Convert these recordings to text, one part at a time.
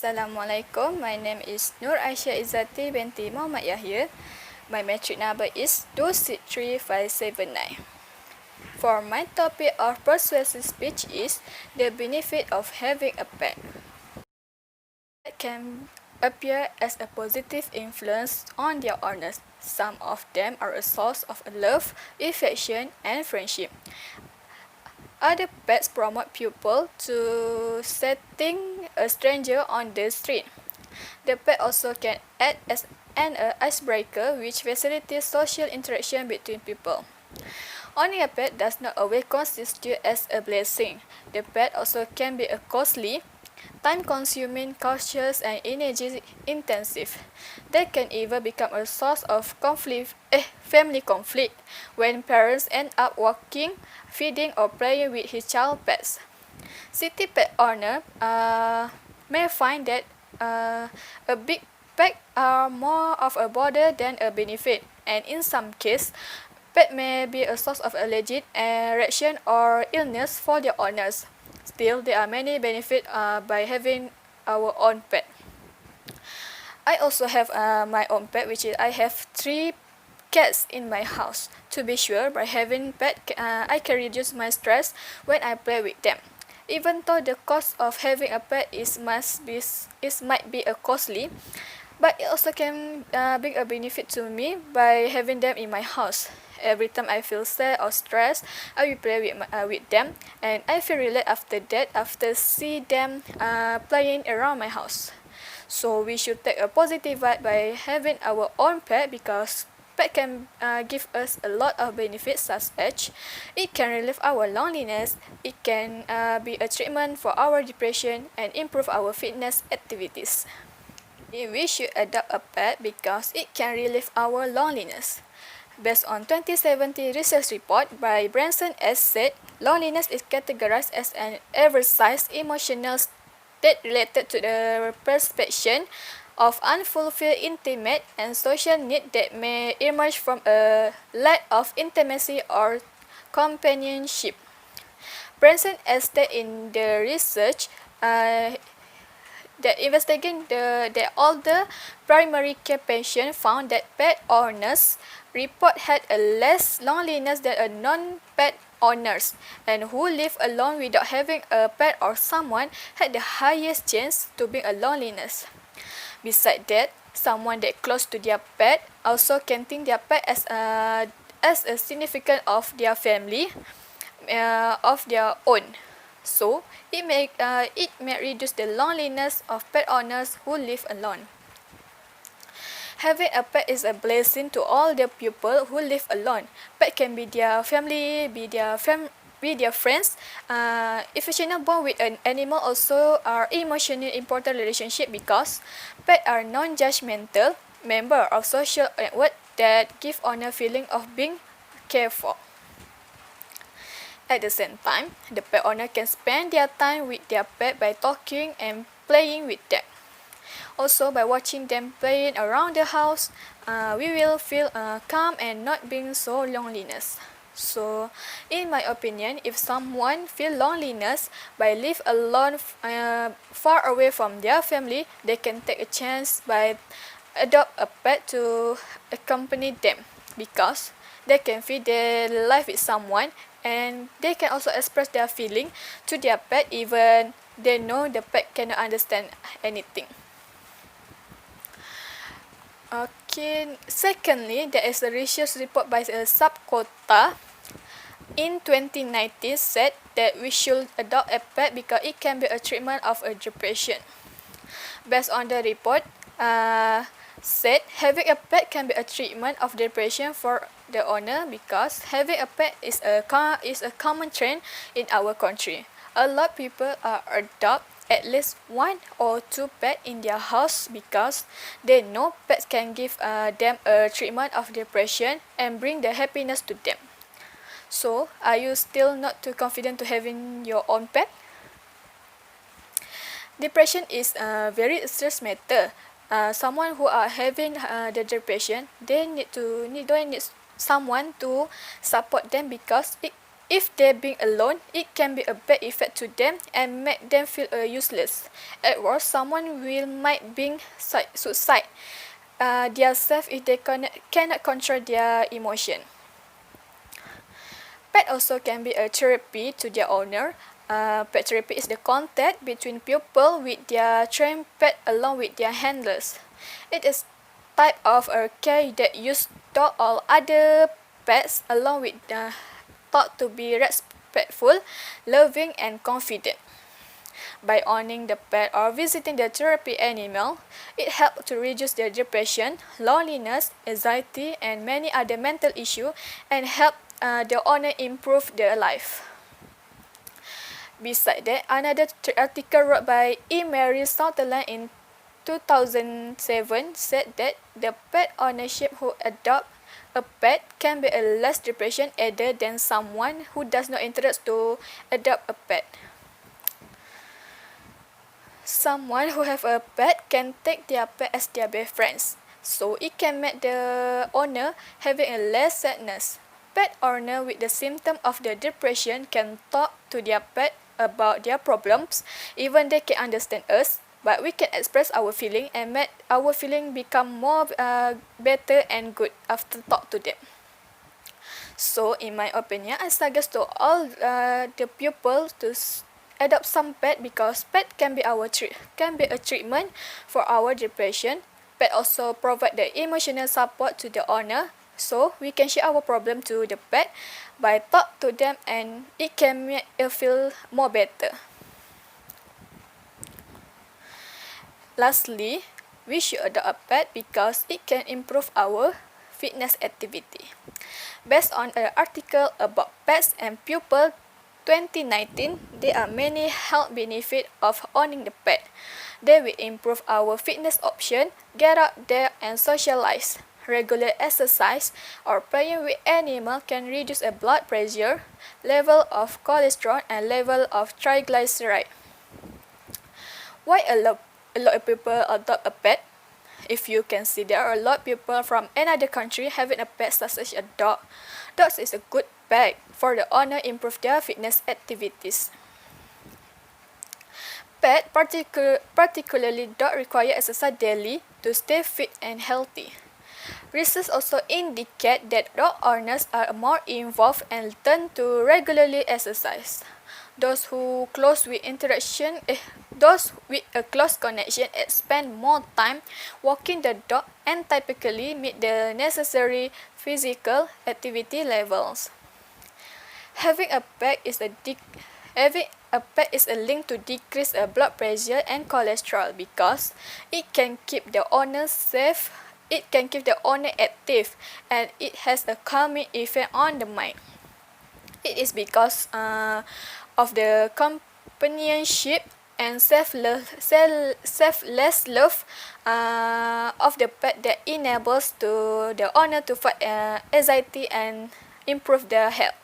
Assalamualaikum. My name is Nur Aisyah Izzati binti Muhammad Yahya. My metric number is 263579. For my topic of persuasive speech is the benefit of having a pet. Pet can appear as a positive influence on their owners. Some of them are a source of love, affection, and friendship. Other pets promote people to setting a stranger on the street. The pet also can act as an icebreaker which facilitates social interaction between people. Owning a pet does not always constitute as a blessing. The pet also can be a costly, time-consuming, cautious, and energy-intensive. They can even become a source of family conflict when parents end up working, feeding, or playing with his child pets. City pet owner may find that a big pet are more of a bother than a benefit, and in some cases, pet may be a source of allergic reaction or illness for their owners. Still, there are many benefits by having our own pet. I also have my own pet, which is I have 3 cats in my house. To be sure, by having pet, I can reduce my stress when I play with them. Even though the cost of having a pet might be a costly, but it also can bring a benefit to me by having them in my house. Every time I feel sad or stressed, I will play with them, and I feel relaxed after that, after see them playing around my house. So we should take a positive vibe by having our own pet, because pet can give us a lot of benefits, such as it can relieve our loneliness, it can be a treatment for our depression, and improve our fitness activities. We should adopt a pet because it can relieve our loneliness. Based on 2017 research report by Branson said, loneliness is categorized as an oversized emotional state related to the perception of unfulfilled intimate and social need that may emerge from a lack of intimacy or companionship. Branson stated in the research that investigating the older primary care patients found that pet owners report had a less loneliness than a non-pet owners, and who live alone without having a pet or someone had the highest chance to be a loneliness. Besides that, someone that close to their pet also can think their pet as a significant of their family, of their own. So it may reduce the loneliness of pet owners who live alone. Having a pet is a blessing to all the people who live alone. Pet can be their family, be their friends. Affectional bond with an animal also are emotionally important relationship, because pets are non-judgmental member of social network that give owner feeling of being cared for. At the same time, the pet owner can spend their time with their pet by talking and playing with them. Also, by watching them playing around the house, we will feel calm and not being so loneliness. So, in my opinion, if someone feel loneliness by live alone far away from their family, they can take a chance by adopt a pet to accompany them, because they can feel their life with someone, and they can also express their feeling to their pet even they know the pet cannot understand anything. Okay, secondly, there is a research report by Subquota in 2019 said that we should adopt a pet because it can be a treatment of a depression. Based on the report, said having a pet can be a treatment of depression for the owner, because having a pet is a common trend in our country. A lot of people adopt at least 1 or 2 pets in their house, because they know pets can give them a treatment of depression and bring the happiness to them. So, are you still not too confident to having your own pet? Depression is a very stress matter. Someone who are having the depression, they need someone to support them, because If they being alone, it can be a bad effect to them and make them feel useless. At worst, someone will might being suicide their self if they cannot control their emotion. Pet also can be a therapy to their owner. Pet therapy is the contact between people with their trained pet along with their handlers. It is type of a care that use dog or other pets along with thought to be respectful, loving, and confident. By owning the pet or visiting the therapy animal, it helps to reduce their depression, loneliness, anxiety, and many other mental issues and help the owner improve their life. Besides that, another article wrote by E. Mary Sutherland in 2007 said that the pet ownership who adopt a pet can be a less depression either than someone who does not interest to adopt a pet. Someone who have a pet can take their pet as their best friends, so it can make the owner having a less sadness. Pet owner with the symptom of the depression can talk to their pet about their problems, even they can understand us, but we can express our feeling and make our feeling become more better and good after talk to them. So, in my opinion, I suggest to all the people to adopt some pet because pet can be a treatment for our depression. Pet also provide the emotional support to the owner, so we can share our problem to the pet by talk to them and it can make you feel more better. Lastly, we should adopt a pet because it can improve our fitness activity. Based on an article about pets and pupil 2019, there are many health benefits of owning the pet. They will improve our fitness option, get out there and socialize. Regular exercise or playing with animal can reduce a blood pressure, level of cholesterol and level of triglyceride. Why a lot of people adopt a pet? If you can see, there are a lot of people from another country having a pet such as a dog. Dogs is a good pet for the owner improve their fitness activities. Pet, particularly dog, require exercise daily to stay fit and healthy. Research also indicate that dog owners are more involved and tend to regularly exercise. Those with a close connection spend more time walking the dog and typically meet the necessary physical activity levels. Having a pet is a link to decrease blood pressure and cholesterol because it can keep the owner safe, it can keep the owner active, and it has a calming effect on the mind. It is because of the companionship and selfless love of the pet that enables the owner to fight anxiety and improve their health.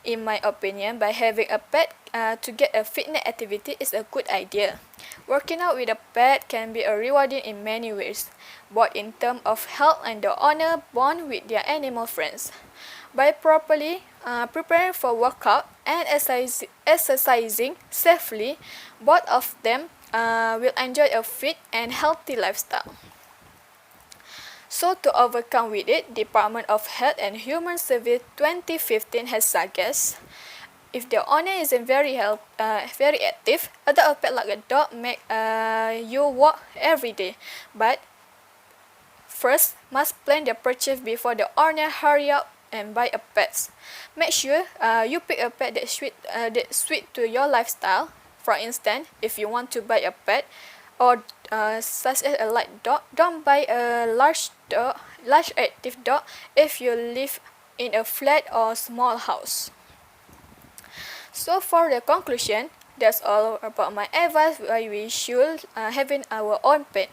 In my opinion, by having a pet to get a fitness activity is a good idea. Working out with a pet can be rewarding in many ways, both in terms of health and the owner bond with their animal friends. By properly preparing for workout and exercising safely, both of them will enjoy a fit and healthy lifestyle. So to overcome with it, Department of Health and Human Service 2015 has suggested if the owner isn't very active, adopt a pet like a dog make you walk every day. But first, must plan the purchase before the owner hurry up and buy a pet. Make sure you pick a pet that suit to your lifestyle. For instance, if you want to buy a pet or such as a light dog, don't buy a large active dog if you live in a flat or small house. So for the conclusion, that's all about my advice why we should having our own pet.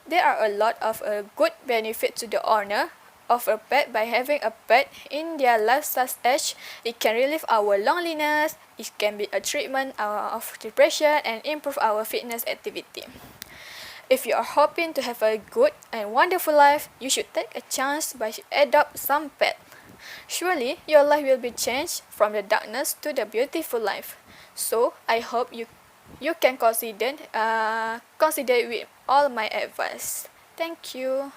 There are a lot of good benefits to the owner of a pet by having a pet in their life, such as it can relieve our loneliness, it can be a treatment of depression and improve our fitness activity. If you are hoping to have a good and wonderful life, you should take a chance by adopt some pet. Surely your life will be changed from the darkness to the beautiful life. So I hope you can consider with all my advice. Thank you.